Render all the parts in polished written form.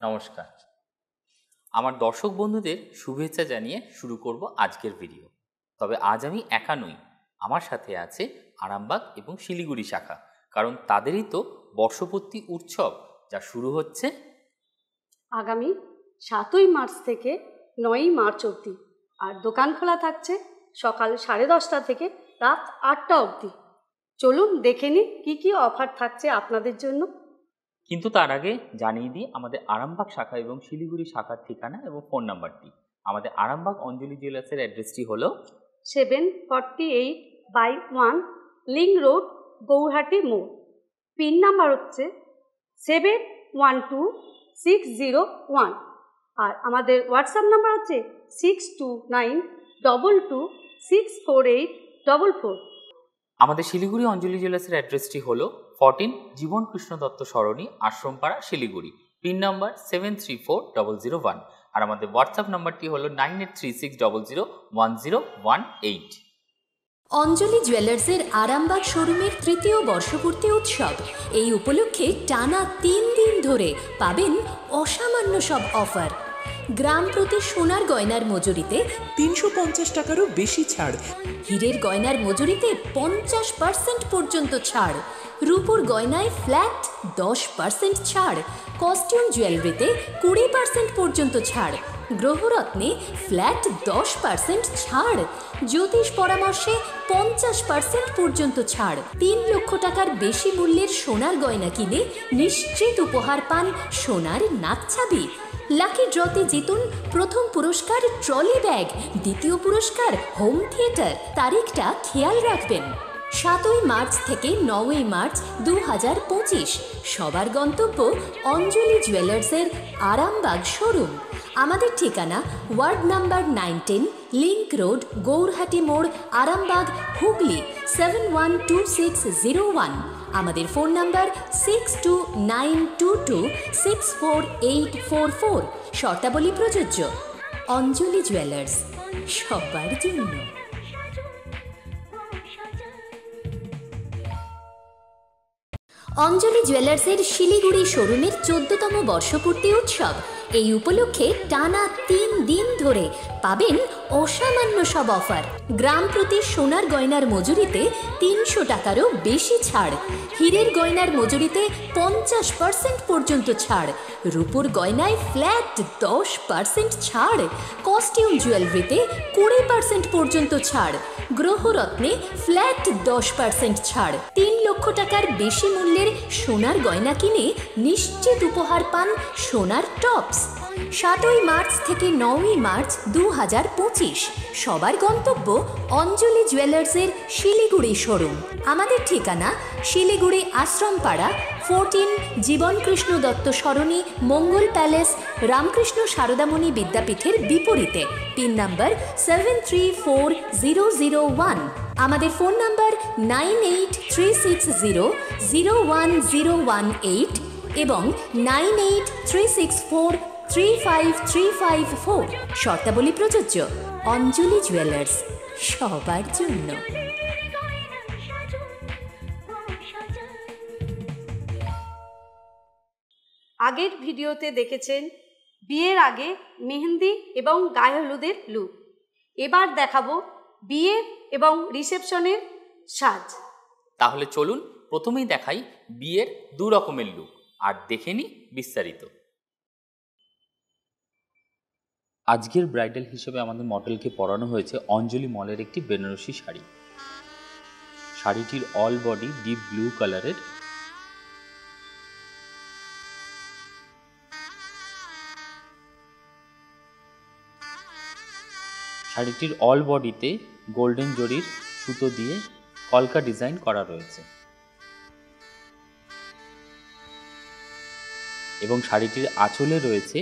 নমস্কার। আমার দর্শক বন্ধুদের শুভেচ্ছা জানিয়ে শুরু করব আজকের ভিডিও। তবে আজ আমি একা নই, আমার সাথে আছে আরামবাগ এবং শিলিগুড়ি শাখা, কারণ তাদেরই তো বর্ষপূর্তি উৎসব, যা শুরু হচ্ছে আগামী 7ই মার্চ থেকে 9ই মার্চ অবধি। আর দোকান খোলা থাকছে সকাল 10:30 থেকে রাত 8টা অবধি। চলুন দেখে নিই কী কী অফার থাকছে আপনাদের জন্য। কিন্তু তার আগে জানিয়ে দিই আমাদের আরামবাগ শাখা এবং শিলিগুড়ি শাখার ঠিকানা এবং ফোন নাম্বারটি। আমাদের আরামবাগ অঞ্জলি জুয়েলার্সের অ্যাড্রেসটি হলো 748/1 লিংক রোড, গৌরহাটি মোড়। পিন নাম্বার হচ্ছে 712601। আর আমাদের হোয়াটসঅ্যাপ নাম্বার হচ্ছে 6292264844। আমাদের শিলিগুড়ি অঞ্জলি জুয়েলার্সের অ্যাড্রেসটি হলো 14 জীবন কৃষ্ণ দত্ত সরণি, আশ্রমপাড়া, শিলিগুড়ি। Pin number 734001। আর আমাদের হোয়াটসঅ্যাপ নাম্বারটি হলো 9836001018। অঞ্জলি জুয়েলার্সের আরামবাগ শোরুমের তৃতীয় বর্ষপূর্তি উৎসব। এই উপলক্ষে টানা 3 দিন ধরে পাবেন অসামান্য সব অফার। গ্রাম প্রতি সোনার গয়নার মজুরিতে 350 টাকারও বেশি ছাড়, হীরের গয়নার মজুরিতে 50% পর্যন্ত ছাড়, রূপোর গয়নায় ফ্ল্যাট 10% ছাড়, কস্টিউম জুয়েলারিতে 20% পর্যন্ত ছাড়, গ্রহরত্নে ফ্ল্যাট 10% ছাড়, জ্যোতিষ পরামর্শে 50% পর্যন্ত ছাড়। 3 লক্ষ টাকার বেশি মূল্যের সোনার গয়না কিনে নিশ্চিত উপহার পান সোনার নাকছাবি। লাকি ড্রতে জিতুন প্রথম পুরস্কার ট্রলি ব্যাগ, দ্বিতীয় পুরস্কার হোম থিয়েটার। তারিখটা খেয়াল রাখবেন, 7ই মার্চ থেকে 9ই মার্চ 2025। সবার গন্তব্য অঞ্জলি জুয়েলার্সের আরামবাগ শোরুম। আমাদের ঠিকানা ward number 19, link road, Gourhati মোড়, আরামবাগ, হুগলি 712601। আমাদের ফোন নাম্বার 6292264844। শর্তাবলী প্রযোজ্য। অঞ্জলি জুয়েলার্স, সবার জন্য। অঞ্জলি জুয়েলার্সের শিলিগুড়ি শোরুমের 14তম বর্ষপূর্তি উৎসব। এই উপলক্ষে টানা 3 দিন ধরে পাবেন অসামান্য সব অফার। গ্রাম প্রতি সোনার গয়নার মজুরিতে 300 টাকারও বেশি ছাড়, হীরের গয়নার মজুরিতে 50% পর্যন্ত ছাড়, রূপোর গয়নায় ফ্ল্যাট 10% ছাড়, কস্টিউম জুয়েলারিতে 20% পর্যন্ত ছাড়, গ্রহরত্নে ফ্ল্যাট 10% ছাড়। 3 লক্ষ টাকার বেশি মূল্যের সোনার গয়না কিনে নিশ্চিত উপহার পান সোনার টপস। 7ই মার্চ থেকে 9ই মার্চ 2025। সবার গন্তব্য অঞ্জলি জুয়েলার্সের শিলিগুড়ি শোরুম। আমাদের ঠিকানা শিলিগুড়ি আশ্রমপাড়া, 14 জীবন কৃষ্ণ দত্ত সরণি, মঙ্গল প্যালেস, রামকৃষ্ণ সারদামণি বিদ্যাপীঠের বিপরীতে। Pin number 734001। আমাদের ফোন নাম্বার 9836001018 এবং 9836435354। শর্তাবলী প্রযোজ্য। অঞ্জলি জুয়েলার্স, সবার জন্য। আগের ভিডিওতে দেখেছেন বিয়ের আগে মেহেন্দি এবং গায়ে হলুদের লুক। এবার দেখাবো বিয়ে এবং রিসেপশনের সাজ। তাহলে চলুন প্রথমেই দেখাই বিয়ের 2 রকমের লুক, আর দেখে নিই বিস্তারিত। আজকের ব্রাইডাল হিসেবে আমাদের মডেলকে পরানো হয়েছে অঞ্জলি মলের একটি বেনারসি শাড়ি। শাড়িটির অল বডি ডিপ ব্লু কালারের। শাড়িটির অল বডিতে গোল্ডেন জরির সুতো দিয়ে কলকা ডিজাইন করা রয়েছে এবং শাড়িটির আঁচলে রয়েছে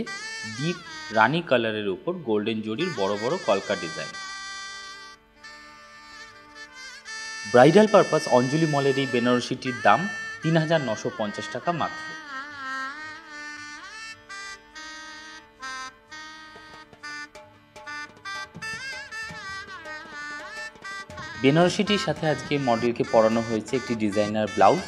ডিপ রানী কালারের উপর গোল্ডেন জরির বড় বড় কলকা ডিজাইন। ব্রাইডাল পারপাস অঞ্জলি মলের এই বেনারসিটির দাম 3950 টাকা মাত্র। বেনারসিটির সাথে আজকে মডেলকে পরানো হয়েছে একটি designer blouse.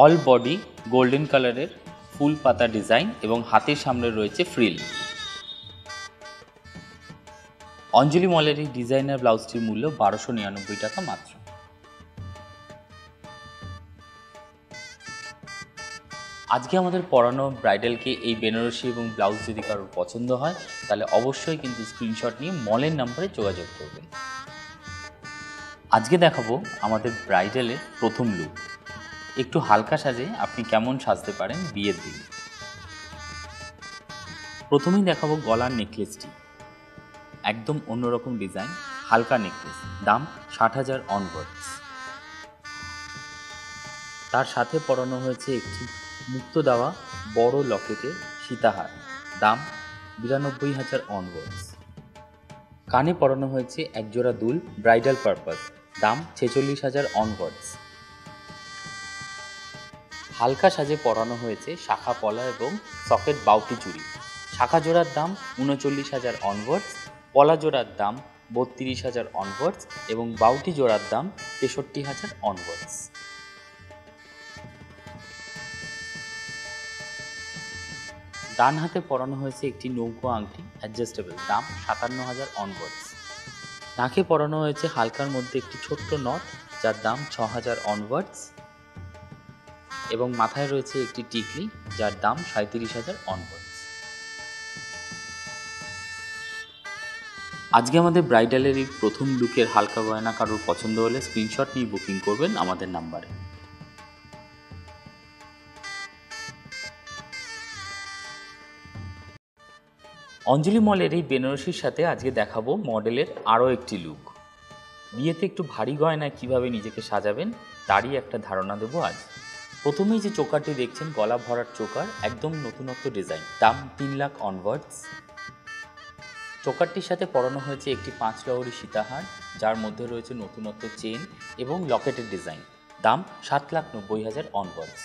All body golden কালারের ফুল পাতা ডিজাইন এবং হাতের সামনে রয়েছে ফ্রিল। অঞ্জলি মলের এই ডিজাইনার ব্লাউজটির মূল্য 1299 টাকা মাত্র। আজকে আমাদের পরানো ব্রাইডালকে এই বেনারসি এবং ব্লাউজ যদি কারোর পছন্দ হয় তাহলে অবশ্যই কিন্তু স্ক্রিনশট নিয়ে মলের নাম্বারে যোগাযোগ করবেন। আজকে দেখাবো আমাদের ব্রাইডালের প্রথম লুক। একটু হালকা সাজে আপনি কেমন সাজতে পারেন বিয়ের দিন। প্রথমেই দেখাবো গলার নেকলেসটি, একদম অন্যরকম ডিজাইন, হালকা নেকলেস, দাম 60,000 অনওয়ার্ডস। তার সাথে পরানো হয়েছে একটি মুক্ত দেওয়া বড় লকেটের সীতাহার, দাম 92,000 অনওয়ার্ডস। কানে পরানো হয়েছে একজোড়া দুল ব্রাইডাল পারপাস, দাম 46,000 অনওয়ার্ডস। হালকা সাজে পরানো হয়েছে শাখা পলা এবং সকেট বাউটি চুড়ি। শাখা জোড়ার দাম 39,000 অনওয়ার্ডস, পলা জোড়ার দাম 32,000 অনওয়ার্ডস এবং বাউটি জোড়ার দাম 63,000 অনওয়ার্ডস। ডান হাতে পরানো হয়েছে একটি নৌকো আংটি অ্যাডজাস্টেবল, দাম 57,000 অনওয়ার্ডস। নাকে পরানো হয়েছে হালকার মধ্যে একটি ছোট্ট নট, যার দাম 6,000 অনওয়ার্ডস এবং মাথায় রয়েছে একটি টিকলি, যার দাম 37,000 অনওয়ার্ডস। আজকে আমাদের ব্রাইডালের এই প্রথম লুকের হালকা গয়না কারোর পছন্দ হলে স্ক্রিনশট নিয়ে বুকিং করবেন আমাদের নাম্বারে। অঞ্জলি মলের এই বেনারসির সাথে আজকে দেখাবো মডেলের আরও একটি লুক। বিয়েতে একটু ভারী গয়নায় কীভাবে নিজেকে সাজাবেন তারই একটা ধারণা দেবো আজ। প্রথমেই যে চোকারটি দেখছেন গলা ভরার চোকার, একদম নতুনত্ব ডিজাইন, দাম 3 লাখ অনওয়ার্ডস। চোকারটির সাথে পরানো হয়েছে একটি 5 লহরি সীতাহার, যার মধ্যে রয়েছে নতুনত্ব চেন এবং লকেটের ডিজাইন, দাম 7,90,000 অনওয়ার্ডস।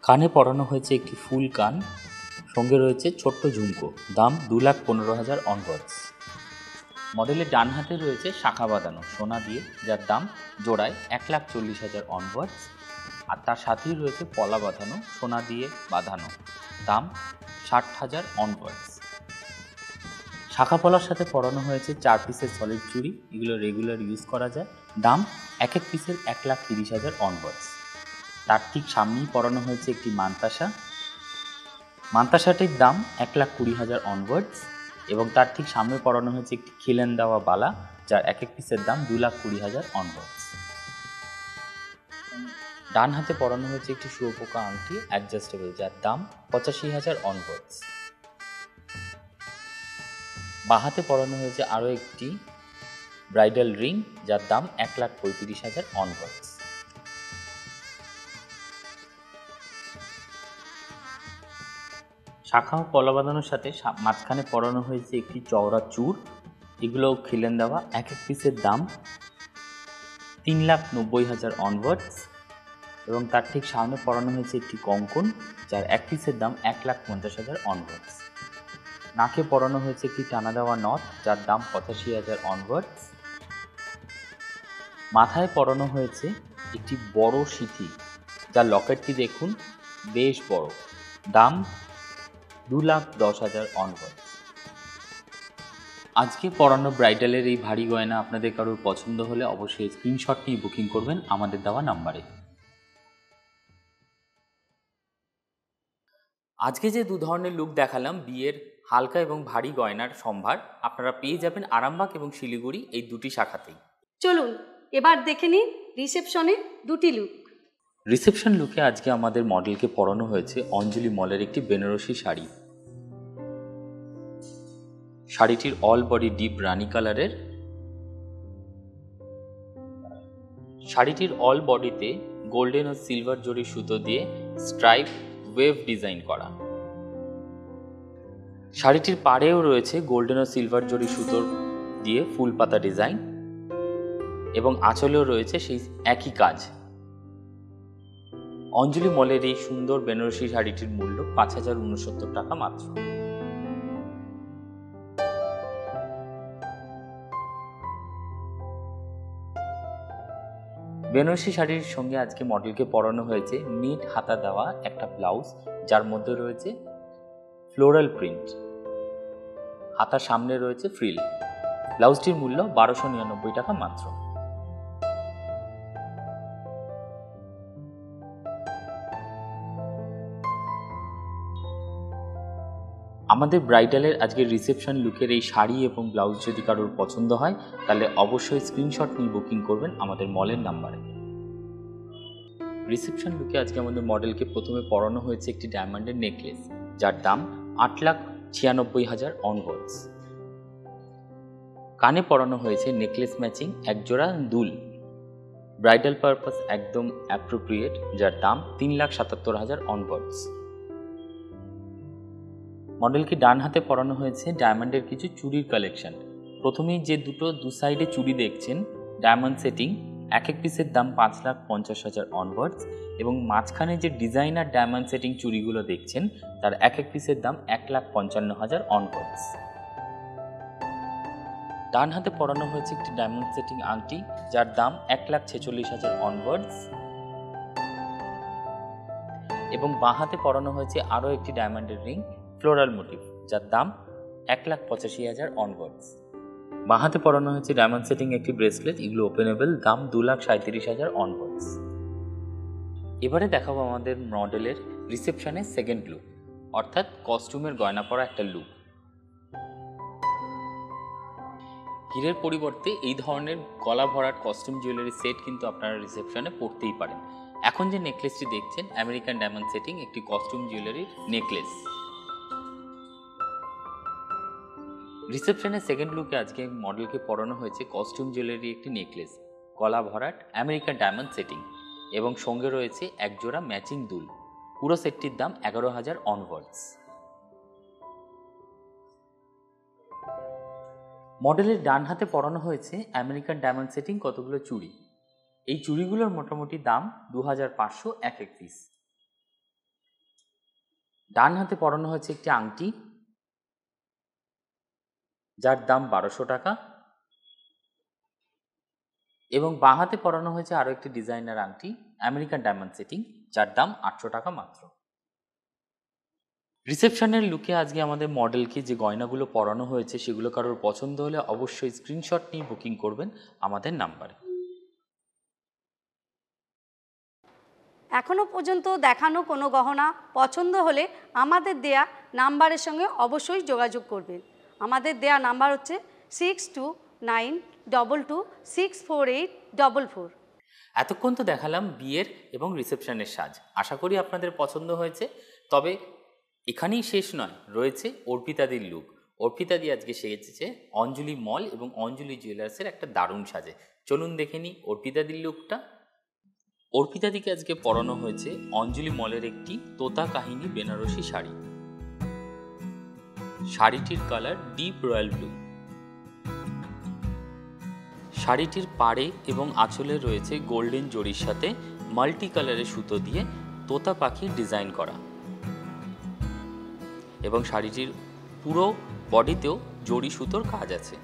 কানে পরানো হয়েছে একটি ফুল কান, সঙ্গে রয়েছে ছোট্ট ঝুমকো, দাম 2,15,000 অনওয়ার্ডস। মডেলের ডান হাতে রয়েছে শাখা বাঁধানো সোনা দিয়ে, যার দাম জোড়ায় 1,40,000 অনওয়ার্ডস। আর তার সাথেই রয়েছে পলা বাঁধানো সোনা দিয়ে বাঁধানো, দাম 60,000 অনওয়ার্ডস। শাখা পলার সাথে পরানো হয়েছে 4 পিসের সলিড চুড়ি, এগুলো রেগুলার ইউজ করা যায়, দাম এক এক পিসের 1,30,000 অনওয়ার্ডস। তার ঠিক সামনেই পরানো হয়েছে একটি মান্তাসা, মান্তাসাটির দাম 1,20,000 অনওয়ার্ডস এবং তার ঠিক সামনে পরানো হয়েছে একটি খিলেন দেওয়া বালা, যার এক এক পিসের দাম 2,20,000 অনওয়ার্ডস। ডান হাতে পরানো হয়েছে একটি শুয়োপোকা আংটি অ্যাডজাস্টেবল, যার দাম 85,000 অনওয়ার্ডস। বাঁ হাতে পরানো হয়েছে আরও একটি ব্রাইডাল রিং, যার দাম 1,35,000 অনওয়ার্ডস। শাখা ও পলা বাঁধানোর সাথে মাঝখানে পরানো হয়েছে একটি চওড়া চূড়, এগুলো খিলেন দেওয়া, এক এক পিসের দাম 3,90,000 অনওয়ার্ডস এবং তার ঠিক সামনে পরানো হয়েছে একটি কঙ্কন, যার এক পিসের দাম 1,50,000 অনওয়ার্ডস। নাকে পরানো হয়েছে একটি টানা দেওয়া নথ, যার দাম 85,000 অনওয়ার্ডস। মাথায় পরানো হয়েছে একটি বড় সিথি, যার লকেটটি দেখুন বেশ বড়, দাম 2,10,000 অনওয়ার্ডস। আজকে পরানো ব্রাইডালের এই ভারী গয়না আপনাদের কারোর পছন্দ হলে অবশ্যই স্ক্রিনশট নিয়ে বুকিং করবেন আমাদের দেওয়া নাম্বারে। আজকে যে দু ধরনের লুক দেখালাম বিয়ের হালকা এবং ভারী গয়নার সম্ভার আপনারা পেয়ে যাবেন আরামবাগ এবং শিলিগুড়ি এই দুটি শাখাতেই। চলুন এবার দেখে নিন রিসেপশনের দুটি লুক। রিসেপশন লুকে আজকে আমাদের মডেলকে পরানো হয়েছে অঞ্জলি মলের একটি বেনারসি শাড়ি। শাড়িটির অল বডি ডিপ রানি কালারের। শাড়িটির অল বডিতে গোল্ডেন ও সিলভার জরি সুতো দিয়ে স্ট্রাইপ ওয়েভ ডিজাইন করা। শাড়িটির পাড়েও রয়েছে গোল্ডেন ও সিলভার জরি সুতোর দিয়ে ফুল পাতা ডিজাইন এবং আঁচলেও রয়েছে সেই একই কাজ। অঞ্জলি মলের এই সুন্দর বেনারসি শাড়িটির মূল্য 5,069 টাকা মাত্র। বেনারসি শাড়ির সঙ্গে আজকে মডেলকে পরানো হয়েছে নেট হাতা দেওয়া একটা ব্লাউজ, যার মধ্যে রয়েছে ফ্লোরাল প্রিন্ট, হাতার সামনে রয়েছে ফ্রিল। ব্লাউজটির মূল্য 1299 টাকা মাত্র। আমাদের ব্রাইডালের আজকের রিসেপশন লুকের এই শাড়ি এবং ব্লাউজ যদি কারোর পছন্দ হয় তাহলে অবশ্যই স্ক্রিনশট নিয়ে বুকিং করবেন আমাদের মলের নাম্বারে। রিসেপশন লুকে আজকে আমাদের মডেলকে প্রথমে পরানো হয়েছে একটি ডায়মন্ডের নেকলেস, যার দাম 8,96,000 অনওয়ার্ডস। কানে পরানো হয়েছে নেকলেস ম্যাচিং একজোড়া দুল, ব্রাইডাল পারপাস একদম অ্যাপ্রোপ্রিয়েট, যার দাম 3,77,000 অনওয়ার্ডস। মডেলকে ডান হাতে পরানো হয়েছে ডায়মন্ডের কিছু চুড়ির কালেকশন। প্রথমেই যে দু সাইডে চুড়ি দেখছেন ডায়মন্ড সেটিং, এক এক পিসের দাম 5,50,000 অনওয়ার্ডস, এবং মাঝখানে যে ডিজাইনার ডায়মন্ড সেটিং চুড়িগুলো দেখছেন তার এক এক পিসের দাম 1,55,000 অনওয়ার্ডস। ডান হাতে পরানো হয়েছে একটি ডায়মন্ড সেটিং আংটি, যার দাম 1,46,000 অনওয়ার্ডস, এবং বাঁ হাতে পরানো হয়েছে আরও একটি ডায়মন্ডের রিং ফ্লোরাল মোটিভ, যার দাম 1,85,000 অনওয়ার্ডস। বাঁ হাতে পরানো হয়েছে ডায়মন্ড সেটিং একটি ব্রেসলেট, এগুলো ওপেনেবল, দাম 2,37,000 অনওয়ার্ডস। এবারে দেখাবো আমাদের মডেলের রিসেপশনের সেকেন্ড লুক, অর্থাৎ কস্টিউমের গয়না পরা একটা লুক। হীরের পরিবর্তে এই ধরনের গলা ভরাট কস্টিউম জুয়েলারি সেট কিন্তু আপনারা রিসেপশনে পরতেই পারেন। এখন যে নেকলেসটি দেখছেন আমেরিকান ডায়মন্ড সেটিং একটি কস্টিউম জুয়েলারির নেকলেস। রিসেপশনের সেকেন্ড লুকে আজকে মডেলকে পরানো হয়েছে কস্টিউম জুয়েলারি একটি নেকলেস, গলা ভরাট আমেরিকান ডায়মন্ড সেটিং, এবং সঙ্গে রয়েছে একজোড়া ম্যাচিং দুল। পুরো সেটটির দাম 11,000 অনওয়ার্ডস। মডেলের ডান হাতে পরানো হয়েছে আমেরিকান ডায়মন্ড সেটিং কতগুলো চুড়ি। এই চুড়িগুলোর মোটামুটি দাম 2,500 এক এক পিস। ডান হাতে পরানো হয়েছে একটি আংটি, যার দাম 1,200 টাকা, এবং বাঁ হাতে পরানো হয়েছে আরও একটি ডিজাইনার আংটি আমেরিকান ডায়মন্ড সেটিং, যার দাম 800 টাকা মাত্র। রিসেপশনের লুকে আজকে আমাদের মডেলকে যে গয়নাগুলো পরানো হয়েছে সেগুলো কারোর পছন্দ হলে অবশ্যই স্ক্রিনশট নিয়ে বুকিং করবেন আমাদের নাম্বারে। এখনও পর্যন্ত দেখানো কোনো গহনা পছন্দ হলে আমাদের দেয়া নাম্বারের সঙ্গে অবশ্যই যোগাযোগ করবেন। আমাদের দেয়া নাম্বার হচ্ছে 6292264844। এতক্ষণ তো দেখালাম বিয়ের এবং রিসেপশনের সাজ, আশা করি আপনাদের পছন্দ হয়েছে। তবে এখানেই শেষ নয়, রয়েছে অর্পিতাদির লুক। অর্পিতাদি আজকে সেজেছে অঞ্জলি মল এবং অঞ্জলি জুয়েলার্সের একটা দারুণ সাজে। চলুন দেখে নিই অর্পিতাদির লুকটা। অর্পিতাদিকে আজকে পরানো হয়েছে অঞ্জলি মলের একটি তোতা কাহিনী বেনারসি শাড়ি। শাড়িটির কালার ডিপ রয়্যাল ব্লু। শাড়িটির পাড়ে এবং আঁচলে রয়েছে গোল্ডেন জরির সাথে মাল্টি কালারের সুতো দিয়ে তোতা পাখির ডিজাইন করা, এবং শাড়িটির পুরো বডিতেও জরি সুতোর কাজ আছে।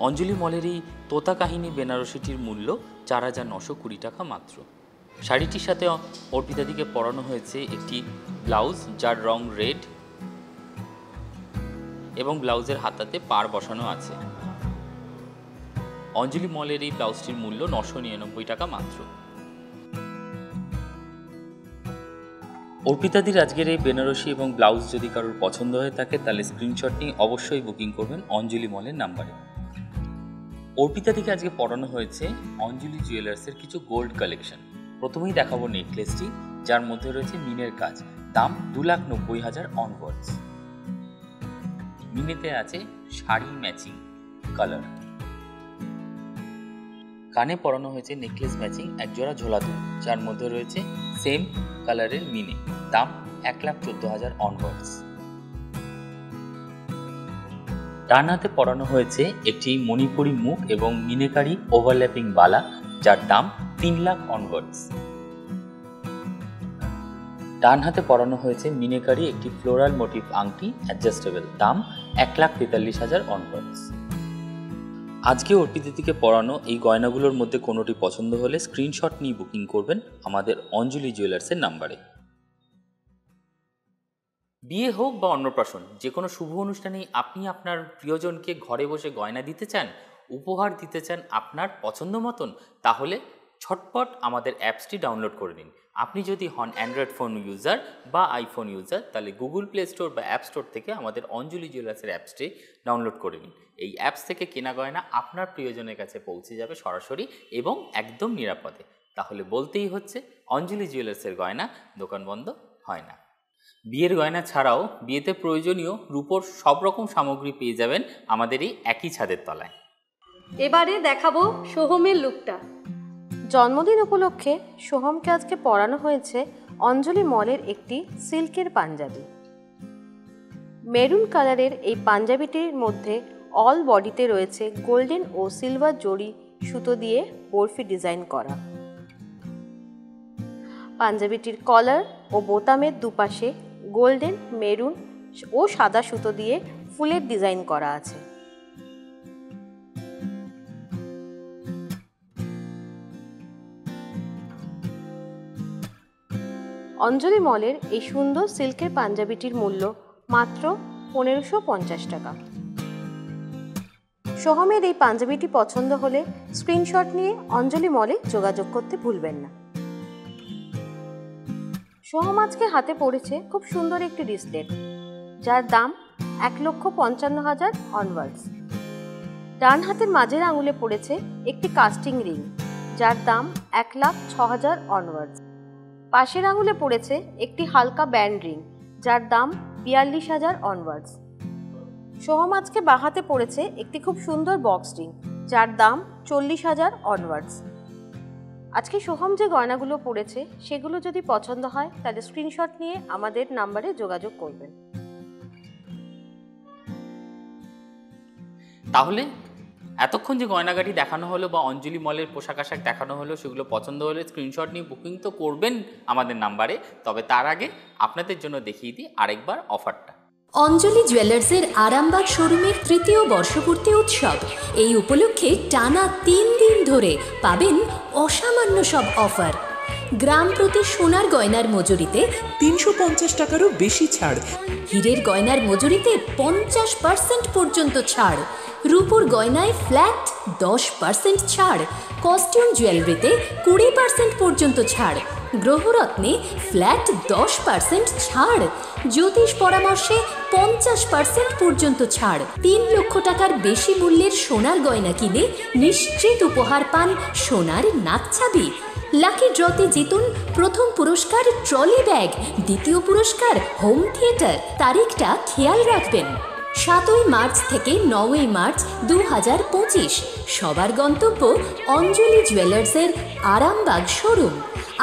অঞ্জলি মলের এই তোতা কাহিনী বেনারসিটির মূল্য 4,920 টাকা মাত্র। শাড়িটির সাথে অর্পিতাদিকে পরানো হয়েছে একটি ব্লাউজ, যার রং রেড, এবং ব্লাউজের হাতাতে পাড় বসানো আছে। অঞ্জলি মলের এই ব্লাউজটির মূল্য 999 টাকা মাত্র। অর্পিতাদির আজকের এই বেনারসি এবং ব্লাউজ যদি কারোর পছন্দ হয়ে থাকে তাহলে স্ক্রিনশট নিয়ে অবশ্যই বুকিং করবেন অঞ্জলি মলের নাম্বারে। অর্পিতাদিকে আজকে পরানো হয়েছে অঞ্জলি জুয়েলার্সের কিছু গোল্ড কালেকশন। প্রথমেই দেখাবো নেকলেসটি, যার মধ্যে রয়েছে মিনের কাজ, দাম 2,90,000 অনওয়ার্ডস। মিনেতে আছে শাড়ি ম্যাচিং কালার। কানে পরানো হয়েছে নেকলেস ম্যাচিং একজোড়া ঝোলা দুল, যার মধ্যে রয়েছে সেম কালারের মিনে, দাম 1,14,000 অনওয়ার্ডস। ডান হাতে পরানো হয়েছে একটি মণিপুরি মুখ এবং মিনেকারি ওভারল্যাপিং বালা, যার দাম 3 লাখ অনওয়ার্ডস। ডান হাতে পরানো হয়েছে মিনেকারি একটি ফ্লোরাল মোটিভ আংটি অ্যাডজাস্টেবল, দাম 1,43,000 অনওয়ার্ডস। আজকে অর্পিতাদিকে পরানো এই গয়নাগুলোর মধ্যে কোনোটি পছন্দ হলে স্ক্রিনশট নিয়ে বুকিং করবেন আমাদের অঞ্জলি জুয়েলার্সের নাম্বারে। বিয়ে হোক বা অন্নপ্রাশন, যে কোনো শুভ অনুষ্ঠানেই আপনি আপনার প্রিয়জনকে ঘরে বসে গয়না দিতে চান, উপহার দিতে চান আপনার পছন্দ মতন, তাহলে ছটপট আমাদের অ্যাপসটি ডাউনলোড করে নিন। আপনি যদি হন অ্যান্ড্রয়েড ফোন ইউজার বা আইফোন ইউজার, তাহলে গুগল প্লে স্টোর বা অ্যাপ স্টোর থেকে আমাদের অঞ্জলি জুয়েলার্সের অ্যাপসটি ডাউনলোড করে নিন। এই অ্যাপস থেকে কেনা গয়না আপনার প্রিয়জনের কাছে পৌঁছে যাবে সরাসরি এবং একদম নিরাপদে। তাহলে বলতেই হচ্ছে, অঞ্জলি জুয়েলার্সের গয়না দোকান বন্ধ হয় না। বিয়ের গয়না ছাড়াও বিয়েতে প্রয়োজনীয় রূপোর সব রকম সামগ্রী পেয়ে যাবেন আমাদের এই একই ছাদের তলায়। এবারে দেখাবো সোহমের লুকটা। জন্মদিন উপলক্ষে সোহমকে আজকে পরানো হয়েছে অঞ্জলি মলের একটি সিল্কের পাঞ্জাবি। মেরুন কালারের এই পাঞ্জাবিটির মধ্যে অল বডিতে রয়েছে গোল্ডেন ও সিলভার জড়ি সুতো দিয়ে বরফি ডিজাইন করা। পাঞ্জাবিটির কলার ও বোতামের দুপাশে গোল্ডেন, মেরুন ও সাদা সুতো দিয়ে ফুলের ডিজাইন করা আছে। অঞ্জলি মলের এই সুন্দর সিল্কের পাঞ্জাবিটির মূল্য মাত্র 1550 টাকা। সোহমের এই পাঞ্জাবিটি পছন্দ হলে স্ক্রিনশট নিয়ে অঞ্জলি মলে যোগাযোগ করতে ভুলবেন না। সোহম আজকে হাতে পড়েছে খুব সুন্দর একটি রিসলেট, যার দাম 1,55,000 অনওয়ার্ডস। ডান হাতের মাঝের আঙুলে পড়েছে একটি কাস্টিং রিং, যার দাম 1,06,000 অনওয়ার্ডস। পাশের আঙুলে পড়েছে একটি হালকা ব্যান্ড রিং, যার দাম 42,000 অনওয়ার্ডস। সোহম আজকে বাঁ হাতে পড়েছে একটি খুব সুন্দর বক্স রিং, যার দাম 40,000 অনওয়ার্ডস। আজকে সোহম যে গয়নাগুলো পড়েছে সেগুলো যদি পছন্দ হয় তাহলে স্ক্রিনশট নিয়ে আমাদের নাম্বারে যোগাযোগ করবেন। তাহলে এতক্ষণ যে গয়নাগাটি দেখানো হলো বা অঞ্জলি মলের পোশাক আশাক দেখানো হলো, সেগুলো পছন্দ হলে স্ক্রিনশট নিয়ে বুকিং তো করবেন আমাদের নাম্বারে। তবে তার আগে আপনাদের জন্য দেখিয়ে দিই আরেকবার অফারটা। অঞ্জলি জুয়েলার্সের আরামবাগ শোরুমের 3য় বর্ষপূর্তি উৎসব। এই উপলক্ষে টানা 3 দিন ধরে পাবেন অসামান্য সব অফার। গ্রাম প্রতি সোনার গয়নার মজুরিতে 350 টাকারও বেশি ছাড়, হীরের গয়নার মজুরিতে 50% পর্যন্ত ছাড়, রূপোর গয়নায় ফ্ল্যাট 10% ছাড়, কস্টিউম জুয়েলারিতে 20% পর্যন্ত ছাড়, গ্রহরত্নে ফ্ল্যাট 10% ছাড়, জ্যোতিষ পরামর্শে 50% পর্যন্ত ছাড়। 3 লক্ষ টাকার বেশি মূল্যের সোনার গয়না কিনে নিশ্চিত উপহার পান সোনার নাকছাবি। লাকি ড্রতে জিতুন প্রথম পুরস্কার ট্রলি ব্যাগ, দ্বিতীয় পুরস্কার হোম থিয়েটার। তারিখটা খেয়াল রাখবেন, 7ই মার্চ থেকে 9ই মার্চ 2025। সবার গন্তব্য অঞ্জলি জুয়েলার্সের আরামবাগ শোরুম।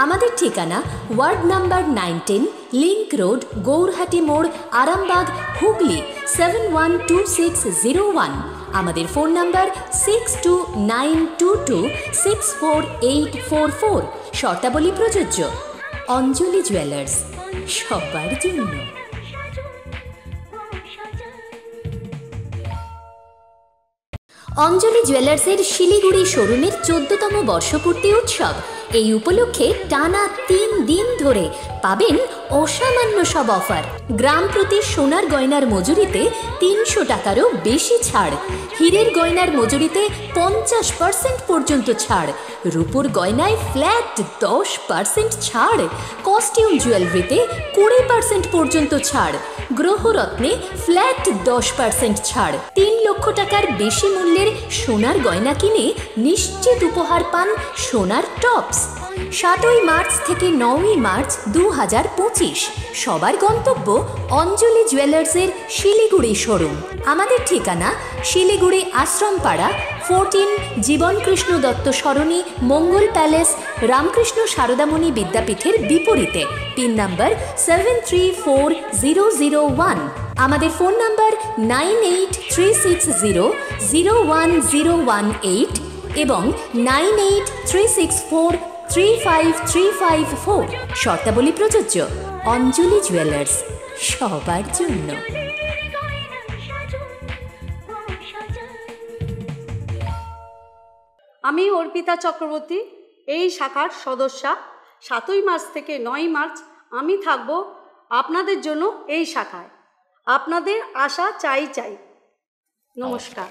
আমাদের ঠিকানা ward number 910, link road, Gourhati মোড়, আরামবাগ, হুগলি 712601। আমাদের ফোন নাম্বার 6292264844। শর্তাবলী প্রযোজ্য। অঞ্জলি জুয়েলার্স, সবার জন্য। অঞ্জলি জুয়েলার্সের শিলিগুড়ি শোরুমের 14তম বর্ষপূর্তি উৎসব। এই উপলক্ষে টানা 3 দিন ধরে পাবেন অসামান্য সব অফার। গ্রাম প্রতি সোনার গয়নার মজুরিতে 300 টাকারও বেশি ছাড়, হীরের গয়নার মজুরিতে 50% পর্যন্ত ছাড়, রূপোর গয়নায় ফ্ল্যাট 10% ছাড়, কস্টিউম জুয়েলারিতে 20% পর্যন্ত ছাড়, গ্রহরত্নে ফ্ল্যাট 10% ছাড়। 3 লক্ষ টাকার বেশি মূল্যের সোনার গয়না কিনে নিশ্চিত উপহার পান সোনার টপস। 7ই মার্চ থেকে 9ই মার্চ 2025। সবার গন্তব্য অঞ্জলি জুয়েলার্সের শিলিগুড়ি শোরুম। আমাদের ঠিকানা শিলিগুড়ি আশ্রমপাড়া 14 জীবনকৃষ্ণ দত্ত সরণি, মঙ্গল প্যালেস, রামকৃষ্ণ সারদামণি বিদ্যাপীঠের বিপরীতে। Pin number 734001। আমাদের ফোন নাম্বার 9836001018 এবং 9836435354। শর্তাবলী প্রযোজ্য। অঞ্জলি জুয়েলার্স, সবার জন্য। আমি অর্পিতা চক্রবর্তী, এই শাখার সদস্যা। 7ই মার্চ থেকে 9ই মার্চ আমি থাকব আপনাদের জন্য এই শাখায়। আপনাদের আশা চাই। নমস্কার।